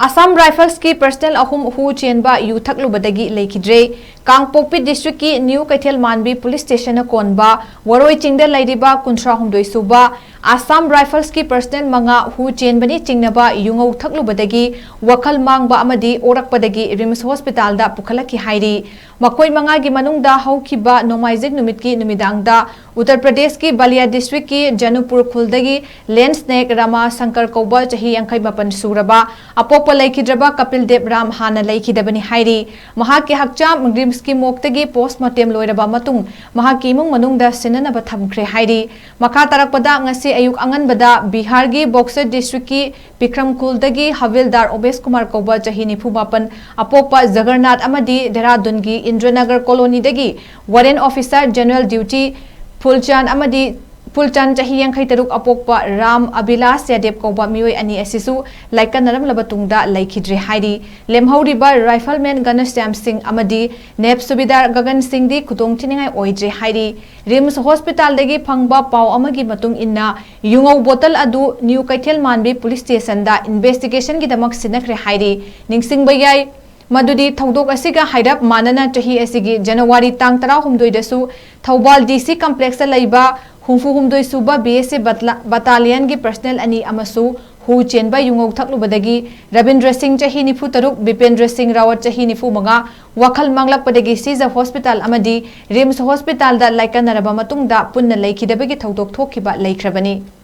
Assam Rifles की personal अहुम हु चेनबा यू थकलुबदगी लेखिद्रे कांगपोकपी डिस्ट्रिक्ट की न्यू कैथेलमानबी पुलिस स्टेशन कोनबा वरोइचिंग लेरिबा 53 सुबा Assam Rifles की पर्सनल मंगा हु चेनबनी चिंगनबा युंगौ थकलुबदगी वखल मांगबा अमदी ओरकपदगी रिम्स हॉस्पिटल दा पुखलकी हाइरी मकोई मंगा की मनुंगदा हौखिबा नोमाइजिक नुमित की नुमिदांगदा उत्तर प्रदेश की बलिया डिस्ट्रिक्ट की जनपुर खुलदगी लेंड स्नेक रमा शंकर कौबा चही 85 सूरबा अपोप लेखिद्रबा कपिल देव राम हाना लेखिदबनी हाइरी महाकी हक्चाम रिम्स की मोक्तगी पोस्टमार्टम लोइरबा मतुंग महाकी इमुंग मनुंगदा सिननबा थमख्रे हाइरी मखा तरकपदा ngasi ayuk anganbada Bihar gi Boxer district ki Bikramkulda Havildar Obes Kumar Koba chahi nifumapan apokpa Jagannath amadi Dehradun gi Indranagar colony dagi warrant officer general duty Fulchan amadi Fulchan chahi yankhai taruk apokpa Ram Abilas Yadep Koba mioi ani asisu laikanaram labatungda Leikhidre hairi lemhauriba rifleman Ganashyam Singh amadi Neb Subidar Gagan Singh di khutong thiningai oidre hairi Rims Hospital dagi phangba pau amagi matung inna yungau bottle adu New Kaithelmanbi police station da investigation gi damak sinakre hairi ningsing bayai Madudi Thaudok asiga hairap manana chahi asigi January tang 16 dasu Thaubal DC complex laiba humfu suba BSA battalion gi personnel ani amasu hu chenba yungau thaklubadagi Rabindra Singh chahi nifu taruk Bipendra Singh Rawat chahi nifu manga wakhal manglakpadagi Siza Hospital amadi Rims Hospital da laikanaraba matungda punna leikhidabagi thaudok thokhiba leikrabani